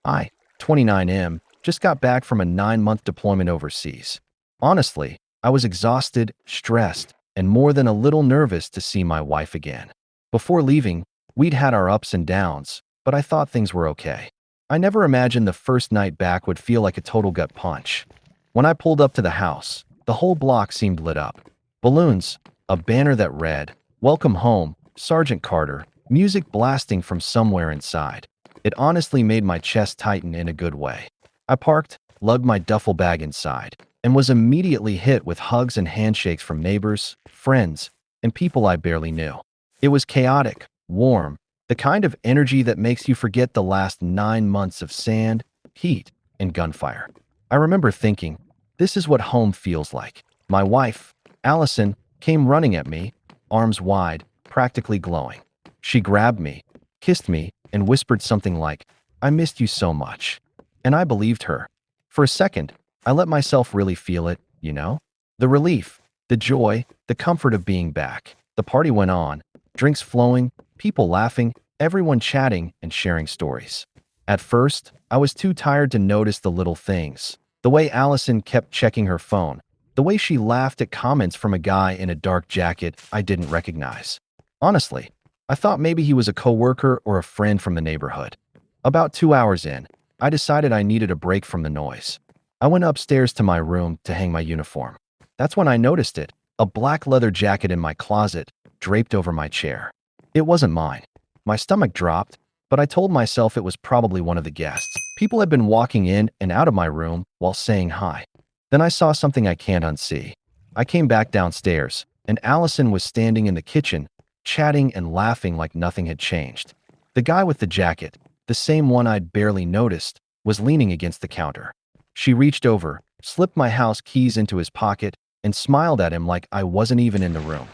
I, 29M, just got back from a 9-month deployment overseas. Honestly, I was exhausted, stressed, and more than a little nervous to see my wife again. Before leaving, we'd had our ups and downs, but I thought things were okay. I never imagined the first night back would feel like a total gut punch. When I pulled up to the house, the whole block seemed lit up. Balloons, a banner that read, "Welcome home, Sergeant Carter," music blasting from somewhere inside. It honestly made my chest tighten in a good way. I parked, lugged my duffel bag inside, and was immediately hit with hugs and handshakes from neighbors, friends, and people I barely knew. It was chaotic, warm, the kind of energy that makes you forget the last 9 months of sand, heat, and gunfire. I remember thinking, this is what home feels like. My wife, Allison, came running at me, arms wide, practically glowing. She grabbed me, kissed me, and whispered something like, "I missed you so much." And I believed her. For a second, I let myself really feel it, you know? The relief, the joy, the comfort of being back. The party went on, drinks flowing, people laughing, everyone chatting and sharing stories. At first, I was too tired to notice the little things. The way Allison kept checking her phone, the way she laughed at comments from a guy in a dark jacket I didn't recognize. Honestly, I thought maybe he was a coworker or a friend from the neighborhood. About 2 hours in, I decided I needed a break from the noise. I went upstairs to my room to hang my uniform. That's when I noticed it, a black leather jacket in my closet, draped over my chair. It wasn't mine. My stomach dropped, but I told myself it was probably one of the guests. People had been walking in and out of my room while saying hi. Then I saw something I can't unsee. I came back downstairs, and Allison was standing in the kitchen, chatting and laughing like nothing had changed. The guy with the jacket, the same one I'd barely noticed, was leaning against the counter. She reached over, slipped my house keys into his pocket, and smiled at him like I wasn't even in the room.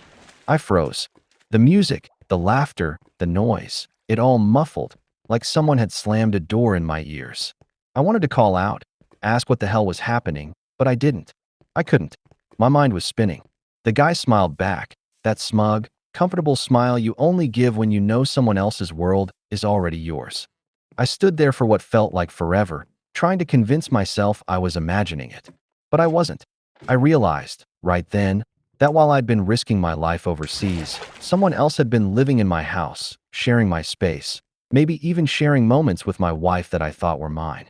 I froze. The music, the laughter, the noise, it all muffled, like someone had slammed a door in my ears. I wanted to call out, ask what the hell was happening, but I didn't. I couldn't. My mind was spinning. The guy smiled back, that smug, comfortable smile you only give when you know someone else's world is already yours. I stood there for what felt like forever, trying to convince myself I was imagining it. But I wasn't. I realized, right then, that while I'd been risking my life overseas, someone else had been living in my house, sharing my space, maybe even sharing moments with my wife that I thought were mine.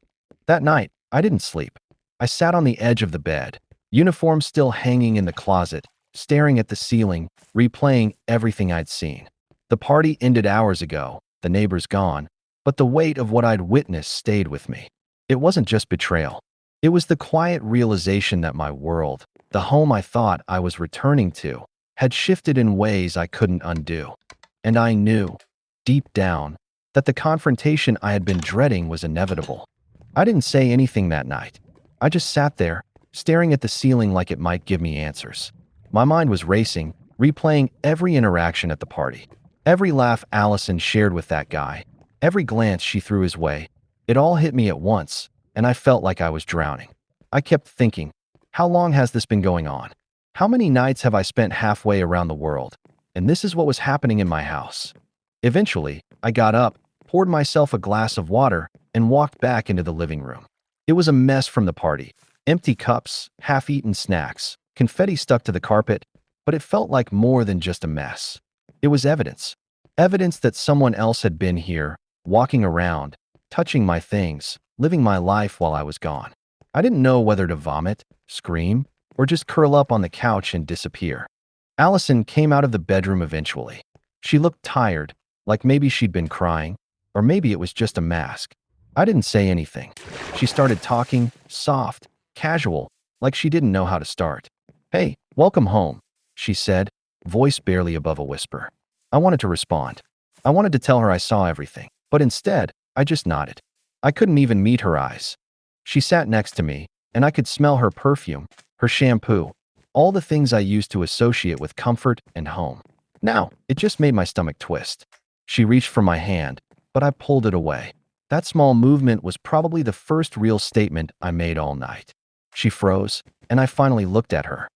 That night, I didn't sleep. I sat on the edge of the bed, uniform still hanging in the closet, staring at the ceiling, replaying everything I'd seen. The party ended hours ago, the neighbors gone, but the weight of what I'd witnessed stayed with me. It wasn't just betrayal. It was the quiet realization that my world, the home I thought I was returning to, had shifted in ways I couldn't undo. And I knew, deep down, that the confrontation I had been dreading was inevitable. I didn't say anything that night. I just sat there, staring at the ceiling like it might give me answers. My mind was racing, replaying every interaction at the party. Every laugh Allison shared with that guy, every glance she threw his way. It all hit me at once, and I felt like I was drowning. I kept thinking, how long has this been going on? How many nights have I spent halfway around the world? And this is what was happening in my house. Eventually, I got up, poured myself a glass of water, and walked back into the living room. It was a mess from the party. Empty cups, half-eaten snacks, confetti stuck to the carpet, but it felt like more than just a mess. It was evidence. Evidence that someone else had been here, walking around, touching my things, living my life while I was gone. I didn't know whether to vomit, scream, or just curl up on the couch and disappear. Allison came out of the bedroom eventually. She looked tired, like maybe she'd been crying, or maybe it was just a mask. I didn't say anything. She started talking, soft, casual, like she didn't know how to start. "Hey, welcome home," she said, voice barely above a whisper. I wanted to respond. I wanted to tell her I saw everything, but instead, I just nodded. I couldn't even meet her eyes. She sat next to me, and I could smell her perfume, her shampoo, all the things I used to associate with comfort and home. Now, it just made my stomach twist. She reached for my hand, but I pulled it away. That small movement was probably the first real statement I made all night. She froze, and I finally looked at her.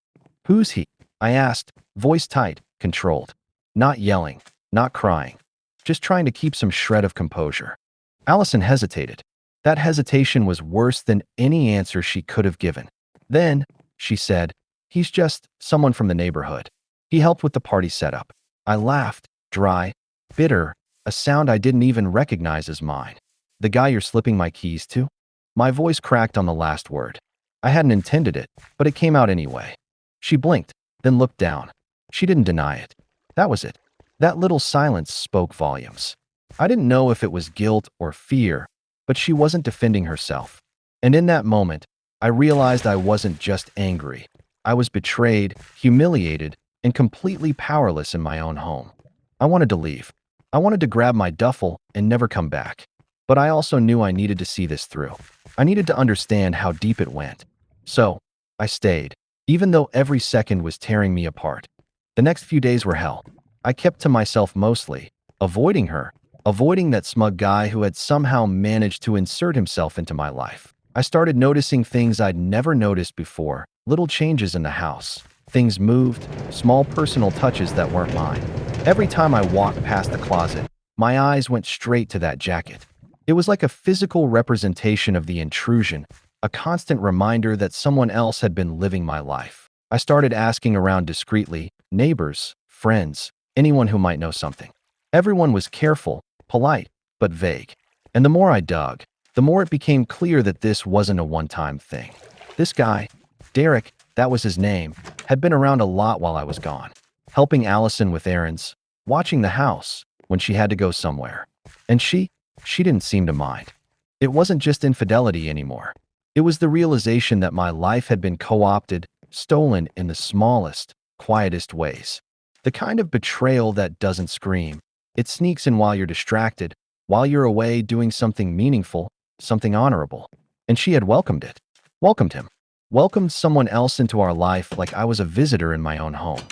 "Who's he?" I asked, voice tight, controlled. Not yelling, not crying, just trying to keep some shred of composure. Allison hesitated. That hesitation was worse than any answer she could have given. Then, she said, "He's just someone from the neighborhood. He helped with the party setup." I laughed, dry, bitter, a sound I didn't even recognize as mine. "The guy you're slipping my keys to?" My voice cracked on the last word. I hadn't intended it, but it came out anyway. She blinked, then looked down. She didn't deny it. That was it. That little silence spoke volumes. I didn't know if it was guilt or fear, but she wasn't defending herself. And in that moment, I realized I wasn't just angry. I was betrayed, humiliated, and completely powerless in my own home. I wanted to leave. I wanted to grab my duffel and never come back. But I also knew I needed to see this through. I needed to understand how deep it went. So, I stayed, even though every second was tearing me apart. The next few days were hell. I kept to myself mostly, avoiding her, avoiding that smug guy who had somehow managed to insert himself into my life. I started noticing things I'd never noticed before, little changes in the house. Things moved, small personal touches that weren't mine. Every time I walked past the closet, my eyes went straight to that jacket. It was like a physical representation of the intrusion, a constant reminder that someone else had been living my life. I started asking around discreetly, neighbors, friends, anyone who might know something. Everyone was careful, polite, but vague. And the more I dug, the more it became clear that this wasn't a one-time thing. This guy, Derek, that was his name, had been around a lot while I was gone, helping Allison with errands, watching the house when she had to go somewhere. And she didn't seem to mind. It wasn't just infidelity anymore. It was the realization that my life had been co-opted, stolen in the smallest, quietest ways. The kind of betrayal that doesn't scream. It sneaks in while you're distracted, while you're away doing something meaningful, something honorable. And she had welcomed it. Welcomed him. Welcomed someone else into our life like I was a visitor in my own home.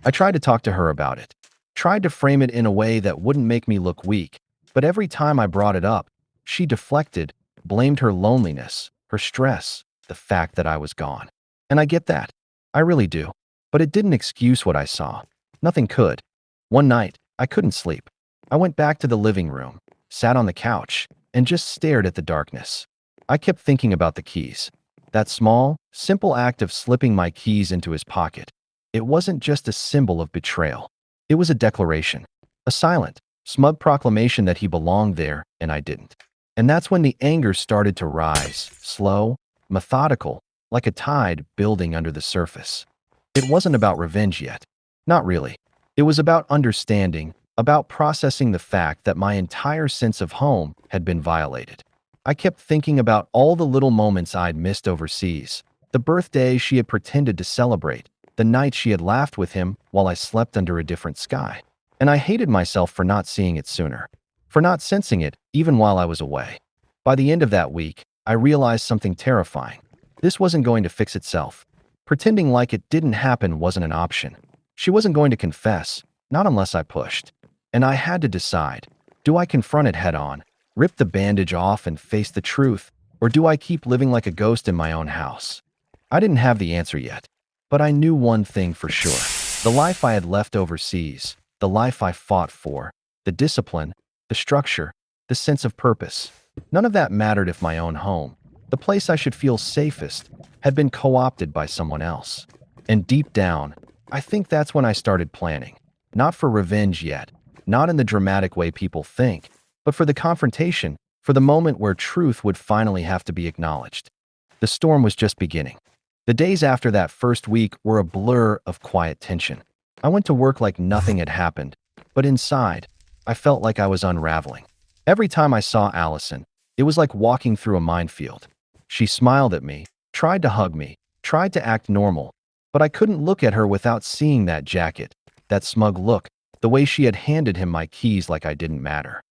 I tried to talk to her about it. Tried to frame it in a way that wouldn't make me look weak. But every time I brought it up, she deflected, blamed her loneliness, her stress, the fact that I was gone. And I get that. I really do. But it didn't excuse what I saw. Nothing could. One night, I couldn't sleep. I went back to the living room, sat on the couch, and just stared at the darkness. I kept thinking about the keys. That small, simple act of slipping my keys into his pocket. It wasn't just a symbol of betrayal. It was a declaration. A silent, smug proclamation that he belonged there and I didn't. And that's when the anger started to rise, slow, methodical, like a tide building under the surface. It wasn't about revenge yet. Not really. It was about understanding, about processing the fact that my entire sense of home had been violated. I kept thinking about all the little moments I'd missed overseas, the birthday she had pretended to celebrate, the night she had laughed with him while I slept under a different sky. And I hated myself for not seeing it sooner, for not sensing it even while I was away. By the end of that week, I realized something terrifying. This wasn't going to fix itself. Pretending like it didn't happen wasn't an option. She wasn't going to confess, not unless I pushed. And I had to decide, do I confront it head on, rip the bandage off and face the truth, or do I keep living like a ghost in my own house? I didn't have the answer yet, but I knew one thing for sure. The life I had left overseas, the life I fought for, the discipline, the structure, the sense of purpose. None of that mattered if my own home, the place I should feel safest, had been co-opted by someone else. And deep down, I think that's when I started planning. Not for revenge yet, not in the dramatic way people think, but for the confrontation, for the moment where truth would finally have to be acknowledged. The storm was just beginning. The days after that first week were a blur of quiet tension. I went to work like nothing had happened, but inside, I felt like I was unraveling. Every time I saw Allison, it was like walking through a minefield. She smiled at me, tried to hug me, tried to act normal, but I couldn't look at her without seeing that jacket, that smug look, the way she had handed him my keys like I didn't matter.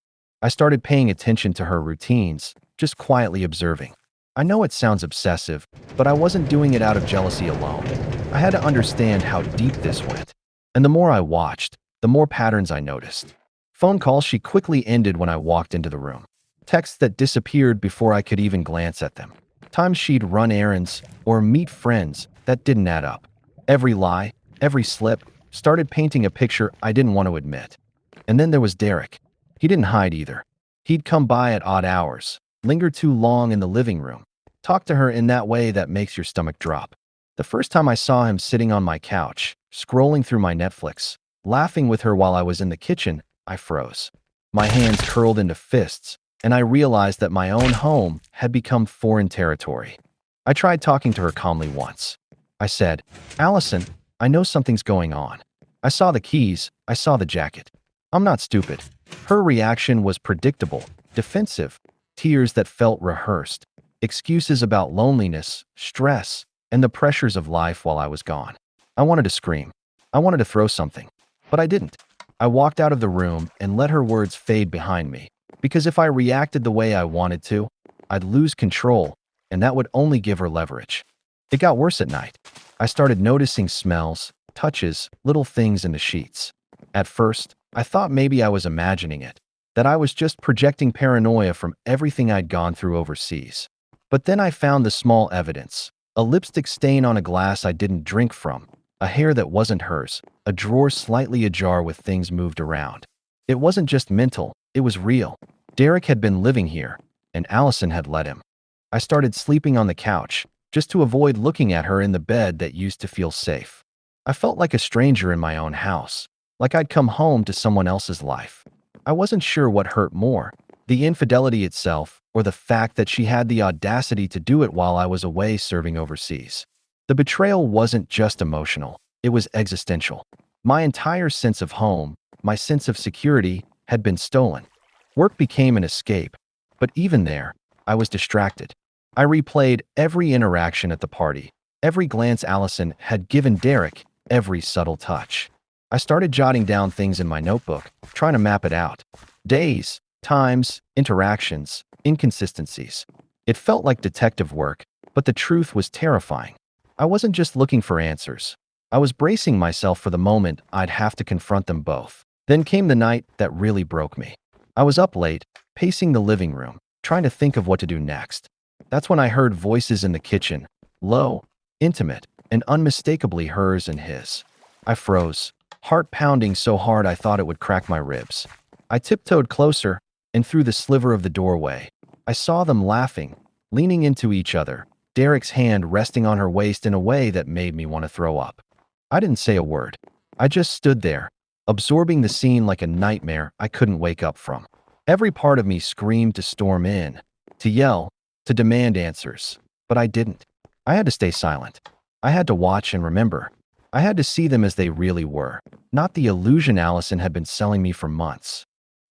I started paying attention to her routines, just quietly observing. I know it sounds obsessive, but I wasn't doing it out of jealousy alone. I had to understand how deep this went. And the more I watched, the more patterns I noticed. Phone calls she quickly ended when I walked into the room. Texts that disappeared before I could even glance at them. Times she'd run errands or meet friends that didn't add up. Every lie, every slip, started painting a picture I didn't want to admit. And then there was Derek. He didn't hide either. He'd come by at odd hours, linger too long in the living room, talk to her in that way that makes your stomach drop. The first time I saw him sitting on my couch, scrolling through my Netflix, laughing with her while I was in the kitchen, I froze. My hands curled into fists, and I realized that my own home had become foreign territory. I tried talking to her calmly once. I said, "Allison, I know something's going on. I saw the keys, I saw the jacket. I'm not stupid." Her reaction was predictable, defensive, tears that felt rehearsed, excuses about loneliness, stress, and the pressures of life while I was gone. I wanted to scream. I wanted to throw something, but I didn't. I walked out of the room and let her words fade behind me, because if I reacted the way I wanted to, I'd lose control, and that would only give her leverage. It got worse at night. I started noticing smells, touches, little things in the sheets. At first, I thought maybe I was imagining it, that I was just projecting paranoia from everything I'd gone through overseas. But then I found the small evidence: a lipstick stain on a glass I didn't drink from, a hair that wasn't hers, a drawer slightly ajar with things moved around. It wasn't just mental, it was real. Derek had been living here, and Allison had let him. I started sleeping on the couch, just to avoid looking at her in the bed that used to feel safe. I felt like a stranger in my own house, like I'd come home to someone else's life. I wasn't sure what hurt more, the infidelity itself, or the fact that she had the audacity to do it while I was away serving overseas. The betrayal wasn't just emotional, it was existential. My entire sense of home, my sense of security, had been stolen. Work became an escape, but even there, I was distracted. I replayed every interaction at the party, every glance Allison had given Derek, every subtle touch. I started jotting down things in my notebook, trying to map it out. Days, times, interactions, inconsistencies. It felt like detective work, but the truth was terrifying. I wasn't just looking for answers. I was bracing myself for the moment I'd have to confront them both. Then came the night that really broke me. I was up late, pacing the living room, trying to think of what to do next. That's when I heard voices in the kitchen, low, intimate, and unmistakably hers and his. I froze, heart pounding so hard I thought it would crack my ribs. I tiptoed closer, and through the sliver of the doorway, I saw them laughing, leaning into each other, Derek's hand resting on her waist in a way that made me want to throw up. I didn't say a word. I just stood there, absorbing the scene like a nightmare I couldn't wake up from. Every part of me screamed to storm in, to yell, to demand answers, but I didn't. I had to stay silent. I had to watch and remember. I had to see them as they really were, not the illusion Allison had been selling me for months.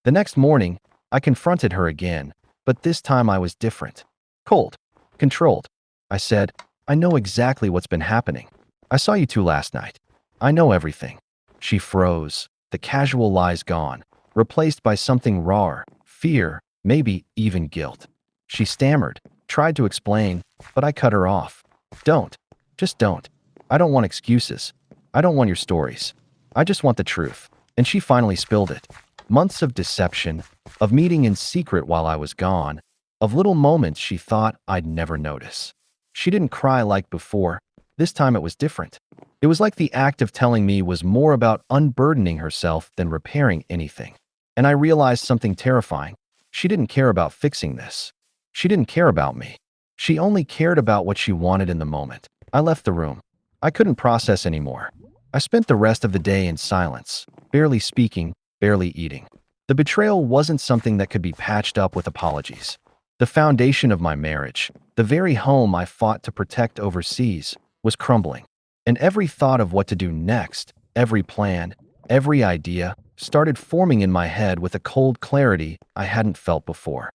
The next morning, I confronted her again, but this time I was different. Cold. Controlled. I said, "I know exactly what's been happening. I saw you two last night. I know everything." She froze, the casual lies gone, replaced by something rawer, fear, maybe even guilt. She stammered, tried to explain, but I cut her off. "Don't. Just don't. I don't want excuses. I don't want your stories. I just want the truth." And she finally spilled it. Months of deception, of meeting in secret while I was gone, of little moments she thought I'd never notice. She didn't cry like before. This time it was different. It was like the act of telling me was more about unburdening herself than repairing anything. And I realized something terrifying. She didn't care about fixing this. She didn't care about me. She only cared about what she wanted in the moment. I left the room. I couldn't process anymore. I spent the rest of the day in silence, barely speaking, barely eating. The betrayal wasn't something that could be patched up with apologies. The foundation of my marriage, the very home I fought to protect overseas, was crumbling. And every thought of what to do next, every plan, every idea, started forming in my head with a cold clarity I hadn't felt before.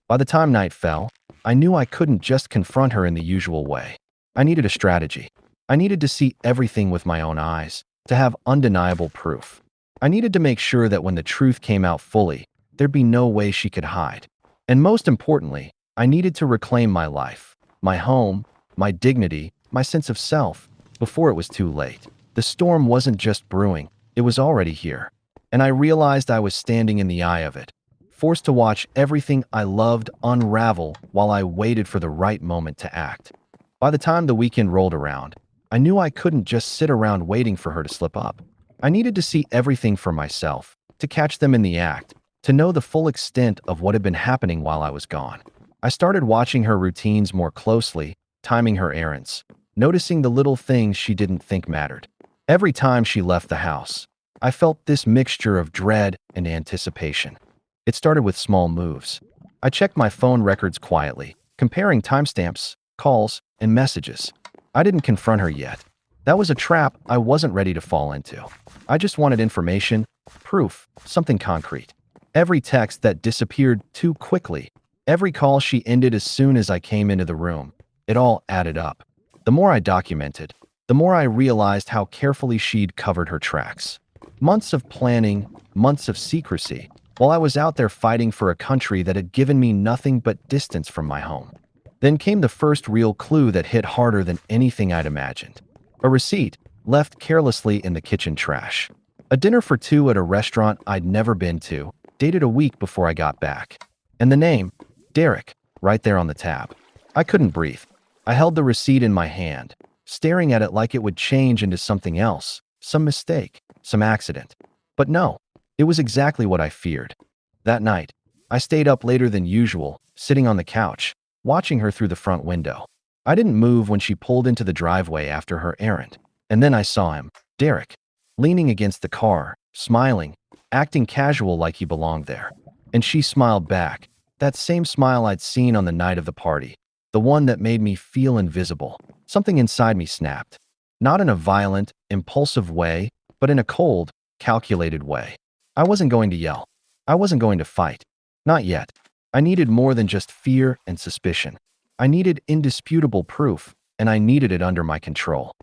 By the time night fell, I knew I couldn't just confront her in the usual way. I needed a strategy. I needed to see everything with my own eyes, to have undeniable proof. I needed to make sure that when the truth came out fully, there'd be no way she could hide. And most importantly, I needed to reclaim my life, my home, my dignity, my sense of self, before it was too late. The storm wasn't just brewing, it was already here. And I realized I was standing in the eye of it, forced to watch everything I loved unravel while I waited for the right moment to act. By the time the weekend rolled around, I knew I couldn't just sit around waiting for her to slip up. I needed to see everything for myself, to catch them in the act, to know the full extent of what had been happening while I was gone. I started watching her routines more closely, timing her errands, noticing the little things she didn't think mattered. Every time she left the house, I felt this mixture of dread and anticipation. It started with small moves. I checked my phone records quietly, comparing timestamps, calls, and messages. I didn't confront her yet. That was a trap I wasn't ready to fall into. I just wanted information, proof, something concrete. Every text that disappeared too quickly, every call she ended as soon as I came into the room, it all added up. The more I documented, the more I realized how carefully she'd covered her tracks. Months of planning, months of secrecy, while I was out there fighting for a country that had given me nothing but distance from my home. Then came the first real clue that hit harder than anything I'd imagined. A receipt left carelessly in the kitchen trash. A dinner for two at a restaurant I'd never been to, dated a week before I got back. And the name, Derek, right there on the tab. I couldn't breathe. I held the receipt in my hand, staring at it like it would change into something else, some mistake, some accident. But no, it was exactly what I feared. That night, I stayed up later than usual, sitting on the couch, watching her through the front window. I didn't move when she pulled into the driveway after her errand. And then I saw him, Derek, leaning against the car, smiling, acting casual like he belonged there. And she smiled back, that same smile I'd seen on the night of the party, the one that made me feel invisible. Something inside me snapped. Not in a violent, impulsive way, but in a cold, calculated way. I wasn't going to yell. I wasn't going to fight. Not yet. I needed more than just fear and suspicion. I needed indisputable proof, and I needed it under my control.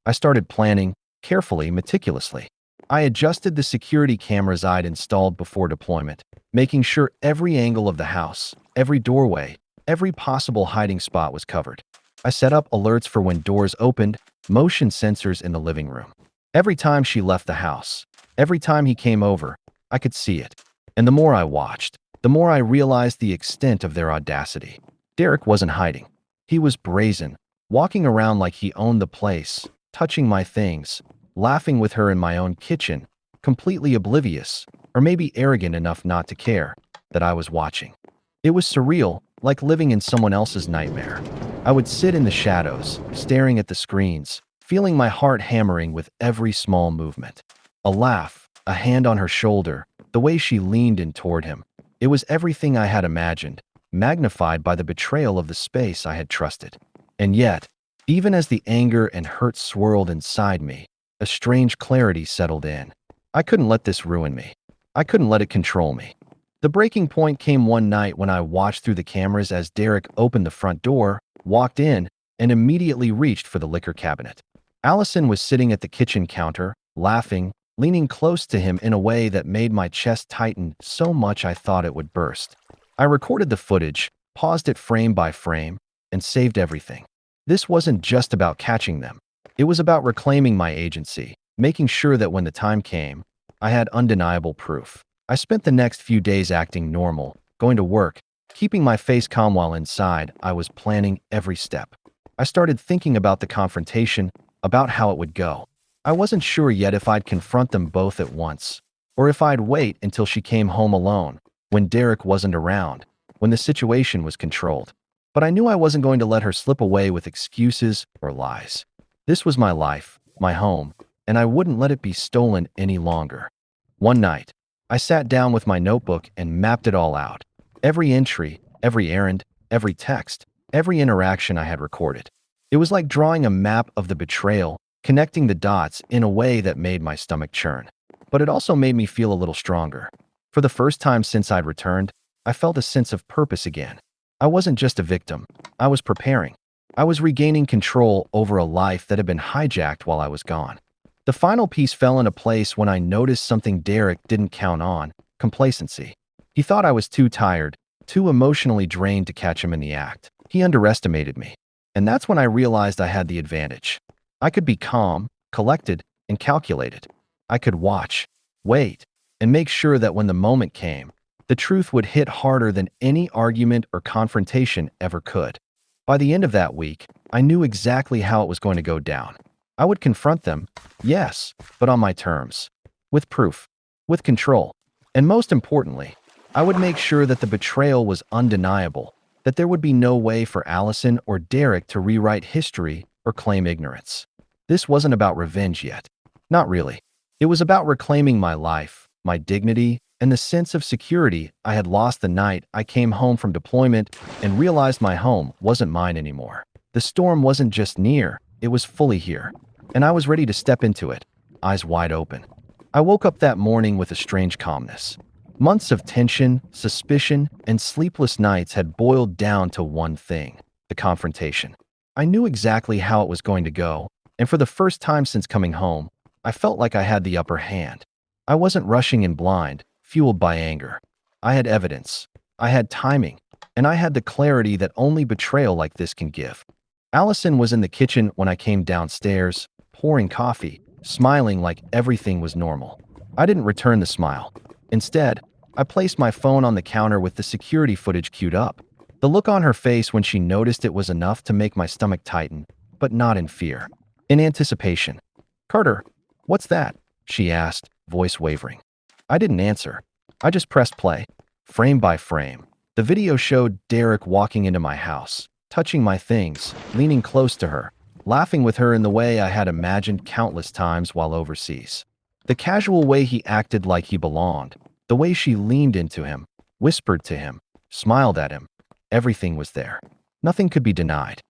I started planning, carefully, meticulously. I adjusted the security cameras I'd installed before deployment, making sure every angle of the house, every doorway, every possible hiding spot was covered. I set up alerts for when doors opened, motion sensors in the living room. Every time she left the house, every time he came over, I could see it. And the more I watched, the more I realized the extent of their audacity. Derek wasn't hiding. He was brazen, walking around like he owned the place, touching my things, laughing with her in my own kitchen, completely oblivious, or maybe arrogant enough not to care, that I was watching. It was surreal, like living in someone else's nightmare. I would sit in the shadows, staring at the screens, feeling my heart hammering with every small movement. A laugh, a hand on her shoulder, the way she leaned in toward him. It was everything I had imagined, magnified by the betrayal of the space I had trusted. And yet, even as the anger and hurt swirled inside me, a strange clarity settled in. I couldn't let this ruin me. I couldn't let it control me. The breaking point came one night when I watched through the cameras as Derek opened the front door, walked in, and immediately reached for the liquor cabinet. Allison was sitting at the kitchen counter, laughing, leaning close to him in a way that made my chest tighten so much I thought it would burst. I recorded the footage, paused it frame by frame, and saved everything. This wasn't just about catching them. It was about reclaiming my agency, making sure that when the time came, I had undeniable proof. I spent the next few days acting normal, going to work, keeping my face calm while inside I was planning every step. I started thinking about the confrontation, about how it would go. I wasn't sure yet if I'd confront them both at once, or if I'd wait until she came home alone, when Derek wasn't around, when the situation was controlled. But I knew I wasn't going to let her slip away with excuses or lies. This was my life, my home, and I wouldn't let it be stolen any longer. One night, I sat down with my notebook and mapped it all out. Every entry, every errand, every text, every interaction I had recorded. It was like drawing a map of the betrayal, connecting the dots in a way that made my stomach churn. But it also made me feel a little stronger. For the first time since I'd returned, I felt a sense of purpose again. I wasn't just a victim. I was preparing. I was regaining control over a life that had been hijacked while I was gone. The final piece fell into place when I noticed something Derek didn't count on: complacency. He thought I was too tired, too emotionally drained to catch him in the act. He underestimated me. And that's when I realized I had the advantage. I could be calm, collected, and calculated. I could watch, wait, and make sure that when the moment came, the truth would hit harder than any argument or confrontation ever could. By the end of that week, I knew exactly how it was going to go down. I would confront them, yes, but on my terms, with proof, with control, and most importantly, I would make sure that the betrayal was undeniable, that there would be no way for Allison or Derek to rewrite history or claim ignorance. This wasn't about revenge yet. Not really. It was about reclaiming my life, my dignity, and the sense of security I had lost the night I came home from deployment and realized my home wasn't mine anymore. The storm wasn't just near, it was fully here, and I was ready to step into it, eyes wide open. I woke up that morning with a strange calmness. Months of tension, suspicion, and sleepless nights had boiled down to one thing: the confrontation. I knew exactly how it was going to go, and for the first time since coming home, I felt like I had the upper hand. I wasn't rushing in blind, fueled by anger. I had evidence, I had timing, and I had the clarity that only betrayal like this can give. Allison was in the kitchen when I came downstairs, pouring coffee, smiling like everything was normal. I didn't return the smile. Instead, I placed my phone on the counter with the security footage queued up. The look on her face when she noticed it was enough to make my stomach tighten, but not in fear. In anticipation. "Carter, what's that?" she asked, voice wavering. I didn't answer. I just pressed play. Frame by frame, the video showed Derek walking into my house, touching my things, leaning close to her, laughing with her in the way I had imagined countless times while overseas. The casual way he acted like he belonged, the way she leaned into him, whispered to him, smiled at him. Everything was there. Nothing could be denied.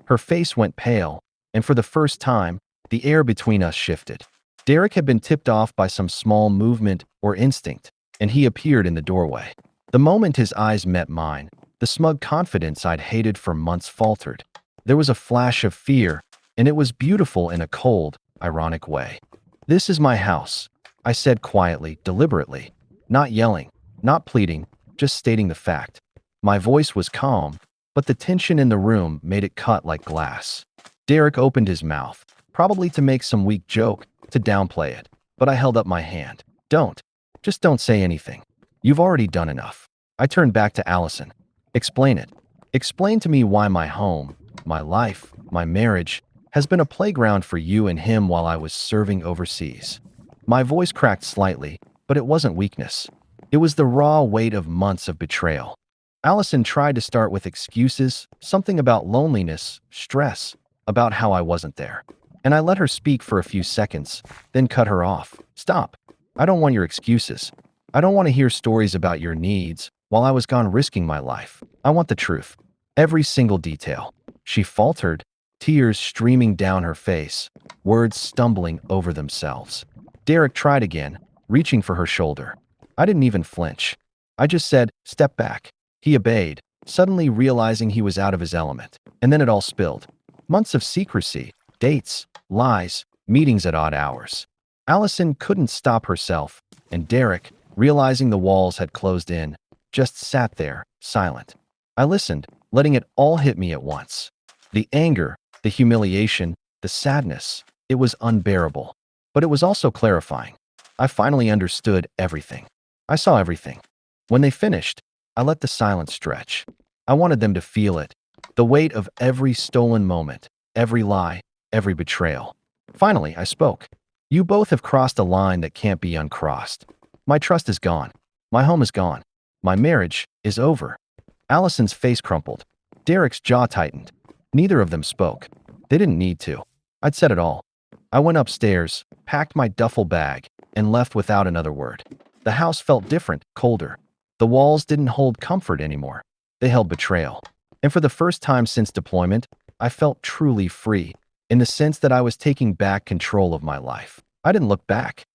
Her face went pale, and for the first time, the air between us shifted. Derek had been tipped off by some small movement or instinct, and he appeared in the doorway. The moment his eyes met mine, the smug confidence I'd hated for months faltered. There was a flash of fear, and it was beautiful in a cold, ironic way. "This is my house," I said quietly, deliberately, not yelling, not pleading, just stating the fact. My voice was calm, but the tension in the room made it cut like glass. Derek opened his mouth, probably to make some weak joke, to downplay it, but I held up my hand. Just don't say anything. You've already done enough." I turned back to Allison. "Explain it. Explain to me why my home, my life, my marriage, has been a playground for you and him while I was serving overseas." My voice cracked slightly, but it wasn't weakness. It was the raw weight of months of betrayal. Allison tried to start with excuses, something about loneliness, stress, about how I wasn't there. And I let her speak for a few seconds, then cut her off. "Stop. I don't want your excuses. I don't want to hear stories about your needs while I was gone risking my life. I want the truth. Every single detail." She faltered, tears streaming down her face, words stumbling over themselves. Derek tried again, reaching for her shoulder. I didn't even flinch. I just said, "Step back." He obeyed, suddenly realizing he was out of his element. And then it all spilled. Months of secrecy, dates, lies, meetings at odd hours. Allison couldn't stop herself, and Derek, realizing the walls had closed in, just sat there, silent. I listened, letting it all hit me at once. The anger, the humiliation, the sadness. It was unbearable. But it was also clarifying. I finally understood everything. I saw everything. When they finished, I let the silence stretch. I wanted them to feel it. The weight of every stolen moment, every lie, every betrayal. Finally, I spoke. "You both have crossed a line that can't be uncrossed. My trust is gone. My home is gone. My marriage is over." Allison's face crumpled. Derek's jaw tightened. Neither of them spoke. They didn't need to. I'd said it all. I went upstairs, packed my duffel bag, and left without another word. The house felt different, colder. The walls didn't hold comfort anymore. They held betrayal. And for the first time since deployment, I felt truly free, in the sense that I was taking back control of my life. I didn't look back.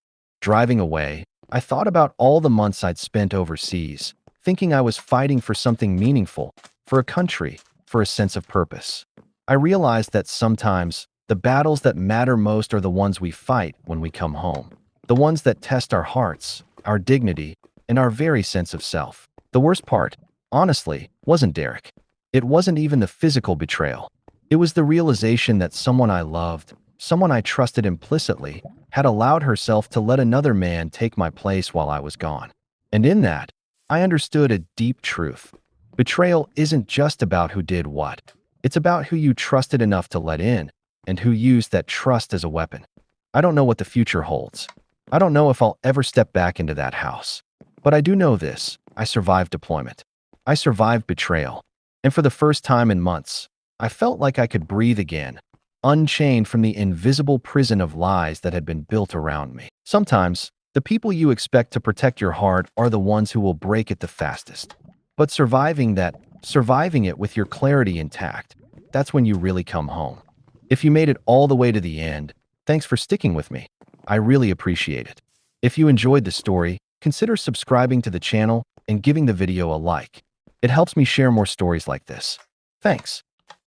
Driving away, I thought about all the months I'd spent overseas, thinking I was fighting for something meaningful, for a country, for a sense of purpose. I realized that sometimes, the battles that matter most are the ones we fight when we come home. The ones that test our hearts, our dignity, and our very sense of self. The worst part, honestly, wasn't Derek. It wasn't even the physical betrayal. It was the realization that someone I loved, someone I trusted implicitly, had allowed herself to let another man take my place while I was gone. And in that, I understood a deep truth. Betrayal isn't just about who did what. It's about who you trusted enough to let in, and who used that trust as a weapon. I don't know what the future holds. I don't know if I'll ever step back into that house. But I do know this: I survived deployment. I survived betrayal. And for the first time in months, I felt like I could breathe again, unchained from the invisible prison of lies that had been built around me. Sometimes, the people you expect to protect your heart are the ones who will break it the fastest. But surviving it with your clarity intact, that's when you really come home. If you made it all the way to the end, thanks for sticking with me. I really appreciate it. If you enjoyed the story, consider subscribing to the channel and giving the video a like. It helps me share more stories like this. Thanks.